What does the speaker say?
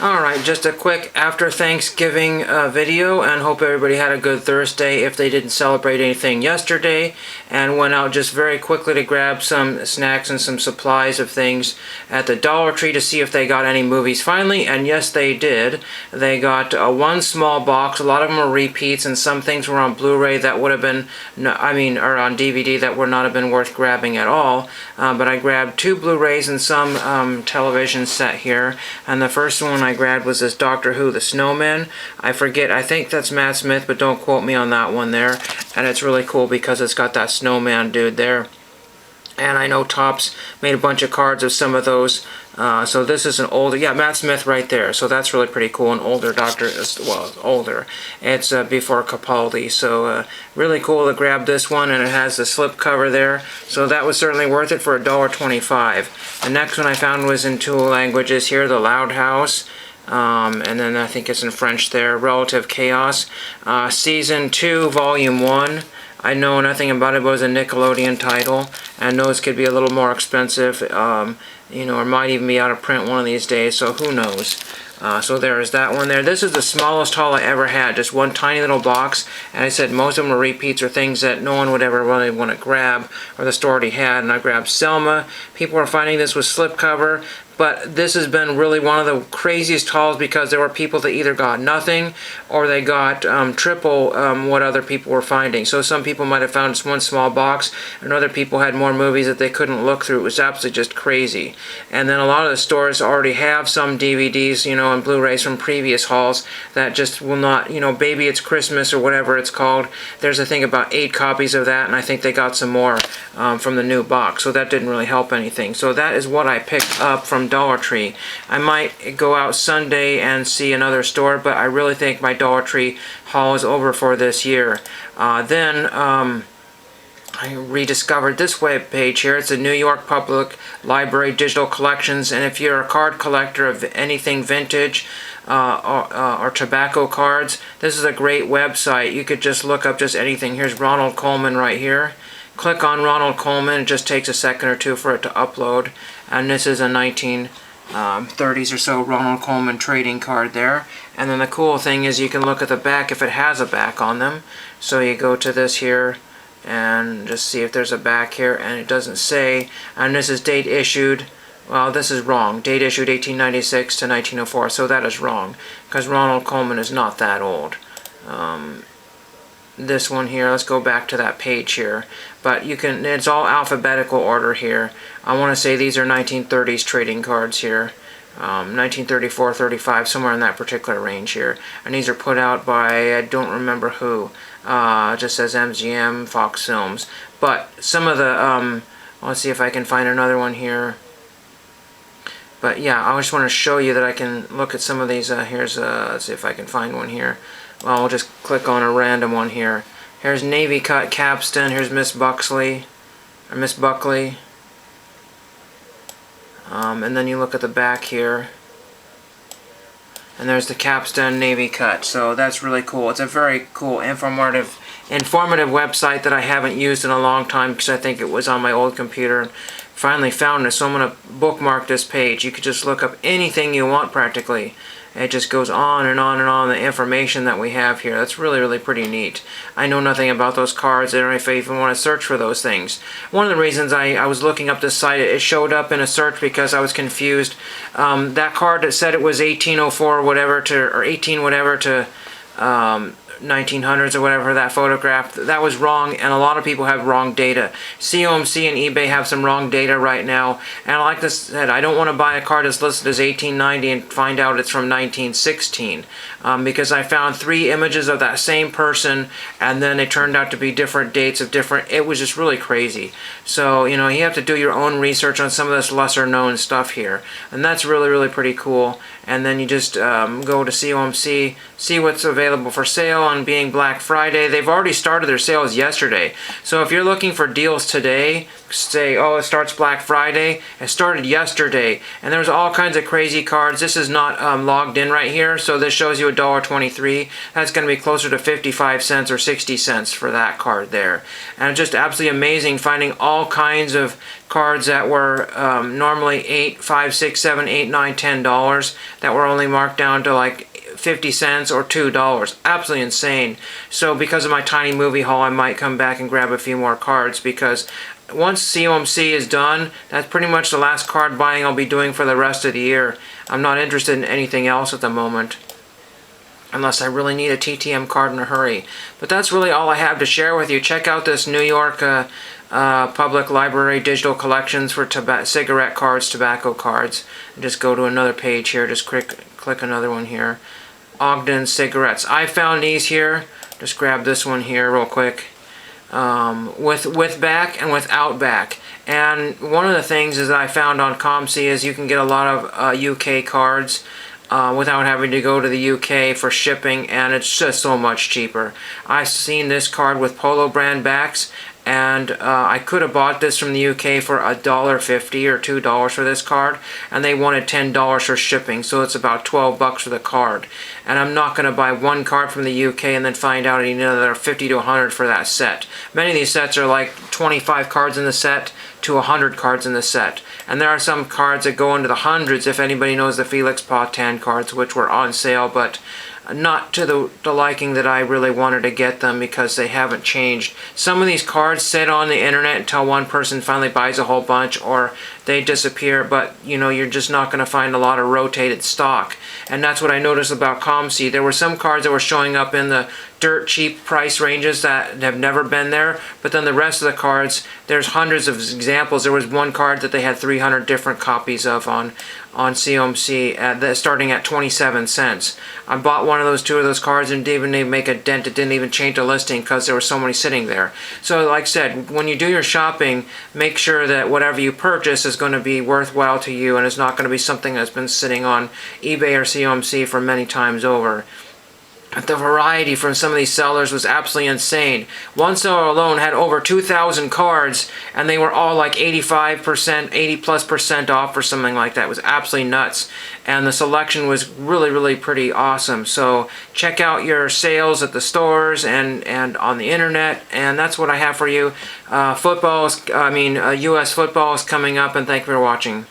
Alright, just a quick after Thanksgiving video, and hope everybody had a good Thursday if they didn't celebrate anything yesterday, and went out just very quickly to grab some snacks and some supplies of things at the Dollar Tree to see if they got any movies finally, and yes they did. They got one small box, a lot of them were repeats, and some things were on Blu-ray that would have been, or on DVD that would not have been worth grabbing at all, but I grabbed two Blu-rays and some television set here, and the first one I grabbed was this Doctor Who, The Snowman. I forget, I think that's Matt Smith, but don't quote me on that one there. And it's really cool because it's got that snowman dude there. And I know Topps made a bunch of cards of some of those. So this is an older, yeah, Matt Smith right there. So that's really pretty cool. An older Doctor, well, older. It's before Capaldi. So really cool to grab this one, and it has the slip cover there. So that was certainly worth it for $1.25. The next one I found was in two languages here, The Loud House. And then I think it's in French there, Relative Chaos. Season 2, Volume 1. I know nothing about it, but it was a Nickelodeon title. And those could be a little more expensive, you know, or might even be out of print one of these days, so who knows. So there is that one there. This is the smallest haul I ever had, just one tiny little box. And I said most of them are repeats or things that no one would ever really want to grab, or the store already had. And I grabbed Selma. People are finding this with slipcover. But this has been really one of the craziest hauls because there were people that either got nothing or they got triple what other people were finding. So some people might have found just one small box, and other people had more movies that they couldn't look through. It was absolutely just crazy. And then a lot of the stores already have some DVDs, you know, and Blu-rays from previous hauls that just will not, you know, Baby It's Christmas or whatever it's called. There's I think about 8 copies of that, and I think they got some more from the new box. So that didn't really help anything. So that is what I picked up from Dollar Tree. I might go out Sunday and see another store, but I really think my Dollar Tree haul is over for this year. Then I rediscovered this web page here. It's the New York Public Library Digital Collections, and if you're a card collector of anything vintage or tobacco cards, this is a great website. You could just look up just anything. Here's Ronald Colman right here. Click on Ronald Colman. It just takes a second or two for it to upload. And this is a 1930s or so Ronald Colman trading card there. And then the cool thing is you can look at the back if it has a back on them. So you go to this here and just see if there's a back here, and it doesn't say. And this is date issued. Well, this is wrong. Date issued 1896 to 1904. So that is wrong because Ronald Colman is not that old. This one here, let's go back to that page here, but you can, it's all alphabetical order here. I want to say these are 1930s trading cards here, 1934, 35, somewhere in that particular range here, and these are put out by, I don't remember who, it just says MGM, Fox Films, but some of the, let's see if I can find another one here. But yeah, I just want to show you that I can look at some of these. Here's, let's see if I can find one here. Well, I'll just click on a random one here. Here's Navy Cut Capstan. Here's Miss Buckley. And then you look at the back here. And there's the Capstan Navy Cut. So that's really cool. It's a very cool, informative website that I haven't used in a long time because I think it was on my old computer. And finally found it, so I'm going to bookmark this page. You could just look up anything you want practically. It just goes on and on and on, the information that we have here. That's really, really pretty neat. I know nothing about those cards. I don't know if I even want to search for those things. One of the reasons I was looking up this site, it showed up in a search because I was confused. That card that said it was 1804 or whatever to, or 18 whatever to 1900s or whatever, that photograph, that was wrong, and a lot of people have wrong data. COMC and eBay have some wrong data right now, and like I said, I don't want to buy a card that's listed as 1890 and find out it's from 1916, because I found 3 images of that same person, and then they turned out to be different dates of different, it was just really crazy. So, you know, you have to do your own research on some of this lesser known stuff here, and that's really, really pretty cool. And then you just go to COMC, see what's available for sale, on being Black Friday. They've already started their sales yesterday. So if you're looking for deals today, say, oh, it starts Black Friday, it started yesterday, and there's all kinds of crazy cards. This is not logged in right here, so this shows you $1.23. That's going to be closer to 55 cents or 60 cents for that card there. And it's just absolutely amazing finding all kinds of cards that were normally $8, $5, $6, $7, $8, $9, $10 that were only marked down to like 50 cents or $2. Absolutely insane. So because of my tiny movie haul, I might come back and grab a few more cards, because once COMC is done, that's pretty much the last card buying I'll be doing for the rest of the year. I'm not interested in anything else at the moment, unless I really need a TTM card in a hurry. But that's really all I have to share with you. Check out this New York Public Library digital collections for cigarette cards, tobacco cards. And just go to another page here. Just click another one here. Ogden cigarettes. I found these here. Just grab this one here real quick. With back and without back. And one of the things is that I found on COMC is you can get a lot of UK cards without having to go to the UK for shipping, and it's just so much cheaper. I've seen this card with Polo brand backs, and I could have bought this from the UK for $1.50 or $2 for this card, and they wanted $10 for shipping, so it's about $12 for the card. And I'm not going to buy one card from the UK and then find out another 50 to 100 for that set. Many of these sets are like 25 cards in the set to 100 cards in the set. And there are some cards that go into the hundreds, if anybody knows the Felix Pautan cards, which were on sale, but not to the liking that I really wanted to get them, because they haven't changed. Some of these cards sit on the internet until one person finally buys a whole bunch, or they disappear, but you know, you're just not going to find a lot of rotated stock. And that's what I noticed about COMC. There were some cards that were showing up in the dirt cheap price ranges that have never been there, but then the rest of the cards, there's hundreds of examples. There was one card that they had 300 different copies of on COMC starting at 27 cents. I bought two of those cards and didn't even make a dent. It didn't even change the listing because there were so many sitting there. So like I said, when you do your shopping, make sure that whatever you purchase is going to be worthwhile to you, and it's not going to be something that's been sitting on eBay or COMC for many times over. The variety from some of these sellers was absolutely insane. One seller alone had over 2,000 cards, and they were all like 85%, 80+% off or something like that. It was absolutely nuts. And the selection was really, really pretty awesome. So check out your sales at the stores and on the internet. And that's what I have for you. US football is coming up, and thank you for watching.